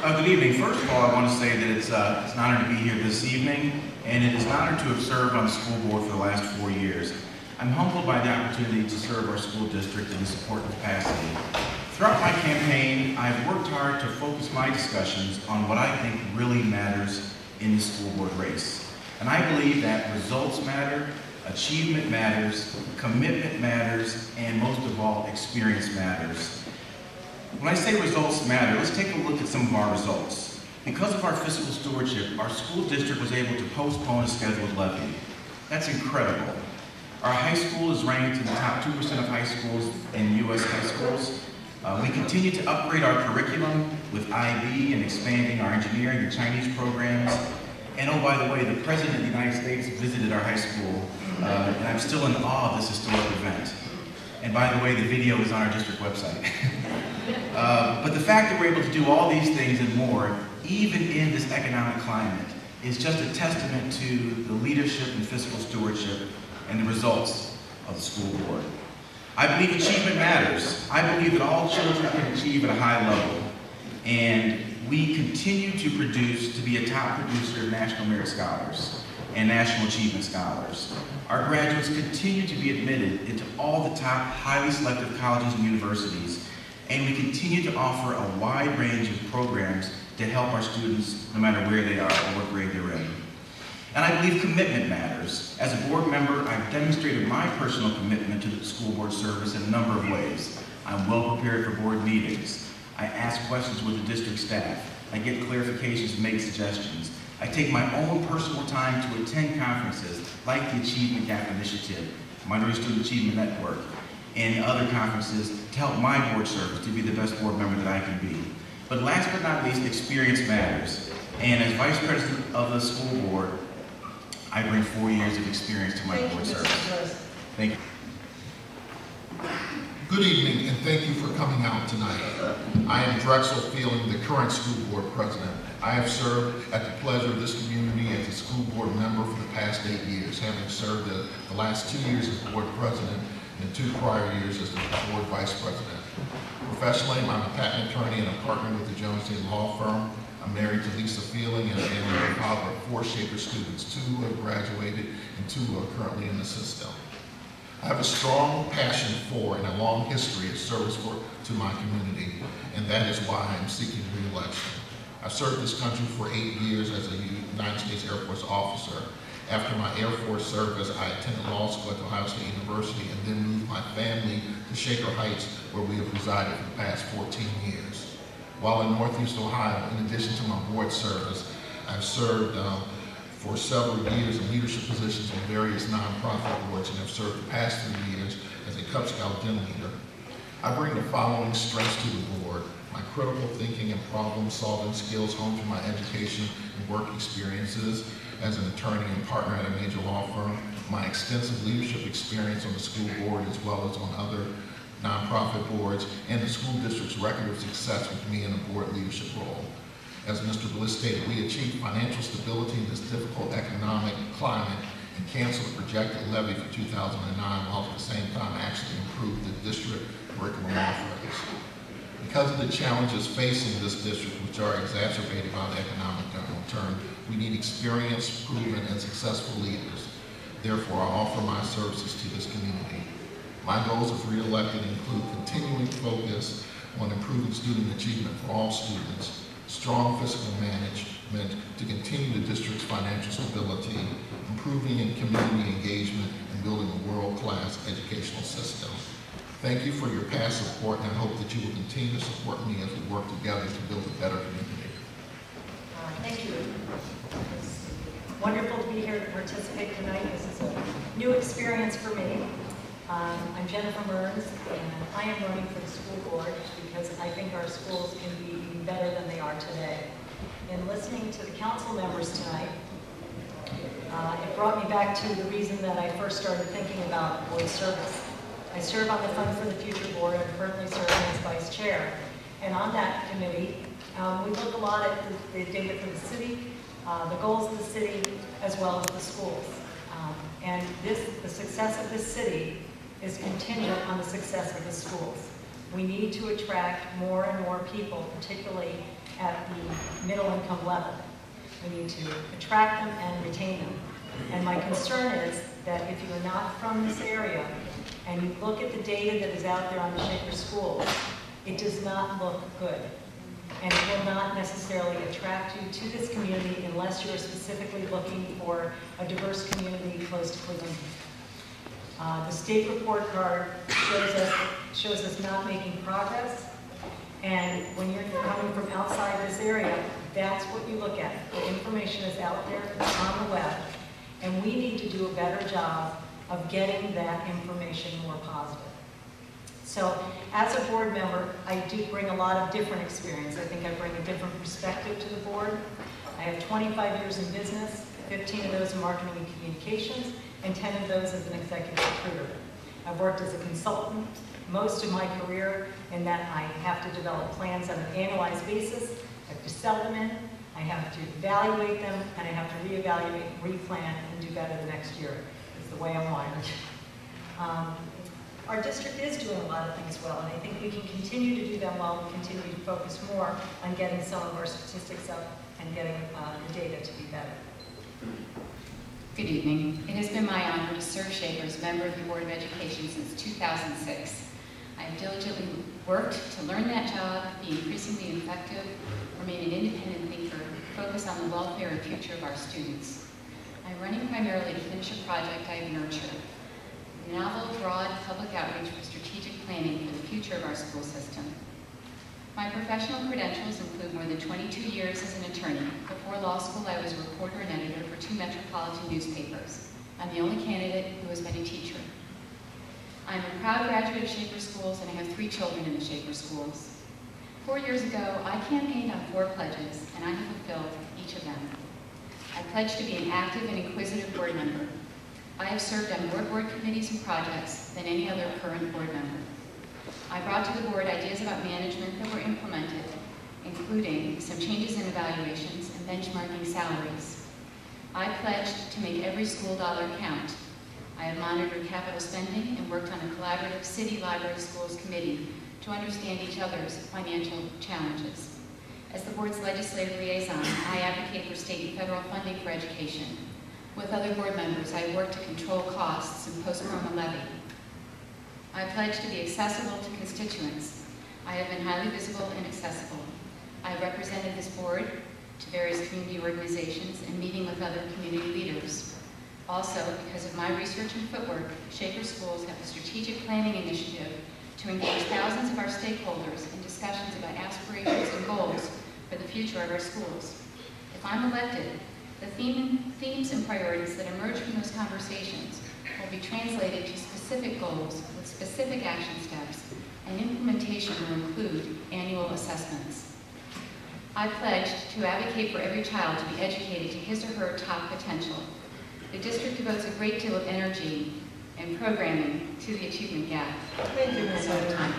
Good evening. First of all, I want to say that it's an honor to be here this evening, and it is an honor to have served on the school board for the last 4 years. I'm humbled by the opportunity to serve our school district in this important capacity. Throughout my campaign, I've worked hard to focus my discussions on what I think really matters in the school board race. And I believe that results matter, achievement matters, commitment matters, and most of all, experience matters. When I say results matter, let's take a look at some of our results. Because of our fiscal stewardship, our school district was able to postpone a scheduled levy. That's incredible. Our high school is ranked in the top 2% of high schools in U.S. high schools. We continue to upgrade our curriculum with IB and expanding our engineering and Chinese programs. And oh, by the way, the President of the United States visited our high school, and I'm still in awe of this historic event. And by the way, the video is on our district website. But the fact that we're able to do all these things and more, even in this economic climate, is just a testament to the leadership and fiscal stewardship and the results of the school board. I believe achievement matters. I believe that all children can achieve at a high level. And we continue to produce, to be a top producer of National Merit Scholars and National Achievement Scholars. Our graduates continue to be admitted into all the top highly selective colleges and universities, and we continue to offer a wide range of programs to help our students no matter where they are or what grade they're in. And I believe commitment matters. As a board member, I've demonstrated my personal commitment to the school board service in a number of ways. I'm well prepared for board meetings. I ask questions with the district staff. I get clarifications and make suggestions. I take my own personal time to attend conferences like the Achievement Gap Initiative, Minority Student Achievement Network, and other conferences to help my board service to be the best board member that I can be. But last but not least, experience matters. And as Vice President of the school board, I bring 4 years of experience to my board service. Thank you. Good evening, and thank you for coming out tonight. I am Drexel Fielding, the current school board president. I have served at the pleasure of this community as a school board member for the past 8 years, having served the last 2 years as board president and 2 prior years as the board vice president. Professionally, I'm a patent attorney and a partner with the Jones Day Law Firm. I'm married to Lisa Fielding, and I'm the father of 4 Shaker students, 2 who have graduated and 2 who are currently in the system. I have a strong passion for and a long history of service to my community, and that is why I'm seeking re-election. I've served this country for 8 years as a United States Air Force officer. After my Air Force service, I attended law school at Ohio State University and then moved my family to Shaker Heights, where we have resided for the past 14 years. While in Northeast Ohio, in addition to my board service, I've served for several years in leadership positions in various nonprofit boards and have served the past 3 years as a Cub Scout den leader. I bring the following strengths to the board: my critical thinking and problem-solving skills honed through my education and work experiences as an attorney and partner at a major law firm, my extensive leadership experience on the school board as well as on other nonprofit boards, and the school district's record of success with me in a board leadership role. As Mr. Bliss stated, we achieved financial stability in this difficult economic climate and canceled the projected levy for 2009 while at the same time actually improved the district curriculum offerings. Because of the challenges facing this district, which are exacerbated by the economic downturn, we need experienced, proven, and successful leaders. Therefore, I offer my services to this community. My goals if re-elected include continuing focus on improving student achievement for all students, strong fiscal management to continue the district's financial stability, improving in community engagement, and building a world-class educational system. Thank you for your past support, and I hope that you will continue to support me as we work together to build a better community. Thank you. It's wonderful to be here to participate tonight. This is a new experience for me. I'm Jennifer Mearns, and I am running for the school board because I think our schools can be even better than they are today. In listening to the council members tonight, it brought me back to the reason that I first started thinking about board service. I serve on the Fund for the Future board. I'm currently serving as vice chair. And on that committee, we look a lot at the data for the city, the goals of the city, as well as the schools. And the success of this city is contingent on the success of the schools. We need to attract more and more people, particularly at the middle income level. We need to attract them and retain them. And my concern is that if you are not from this area and you look at the data that is out there on the Shaker schools, it does not look good. And it will not necessarily attract you to this community unless you are specifically looking for a diverse community close to Cleveland. The state report card shows us not making progress. And when you're coming from outside this area, that's what you look at. The information is out there, it's on the web. And we need to do a better job of getting that information more positive. So as a board member, I do bring a lot of different experience. I think I bring a different perspective to the board. I have 25 years in business, 15 of those in marketing and communications, and 10 of those as an executive recruiter. I've worked as a consultant most of my career in that I have to develop plans on an annualized basis. I have to sell them in, I have to evaluate them, and I have to reevaluate, replan, and do better the next year. It's the way I'm wired. Our district is doing a lot of things well, and I think we can continue to do them well and continue to focus more on getting some of our statistics up and getting the data to be better. Good evening. It has been my honor to serve Shaker as a member of the Board of Education since 2006. I have diligently worked to learn that job, be increasingly effective, remain an independent thinker, focus on the welfare and future of our students. I'm running primarily to finish a project I have nurtured, a novel, broad public outreach for strategic planning for the future of our school system. My professional credentials include more than 22 years as an attorney. Before law school, I was a reporter and editor for 2 metropolitan newspapers. I'm the only candidate who has been a teacher. I'm a proud graduate of Shaker Schools, and I have 3 children in the Shaker Schools. 4 years ago, I campaigned on 4 pledges, and I have fulfilled each of them. I pledged to be an active and inquisitive board member. I have served on more board committees and projects than any other current board member. I brought to the board ideas about management that were implemented, including some changes in evaluations and benchmarking salaries. I pledged to make every school dollar count. I have monitored capital spending and worked on a collaborative City Library Schools Committee to understand each other's financial challenges. As the board's legislative liaison, I advocate for state and federal funding for education. With other board members, I work to control costs and postpone a levy. I pledge to be accessible to constituents. I have been highly visible and accessible. I have represented this board to various community organizations and meeting with other community leaders. Also, because of my research and footwork, Shaker Schools have a strategic planning initiative to engage thousands of our stakeholders in discussions about aspirations and goals for the future of our schools. If I'm elected, the themes and priorities that emerge from those conversations will be translated to specific goals with specific action steps, and implementation will include annual assessments. I pledge to advocate for every child to be educated to his or her top potential. The district devotes a great deal of energy and programming to the achievement gap. Thank you, Ms. Time.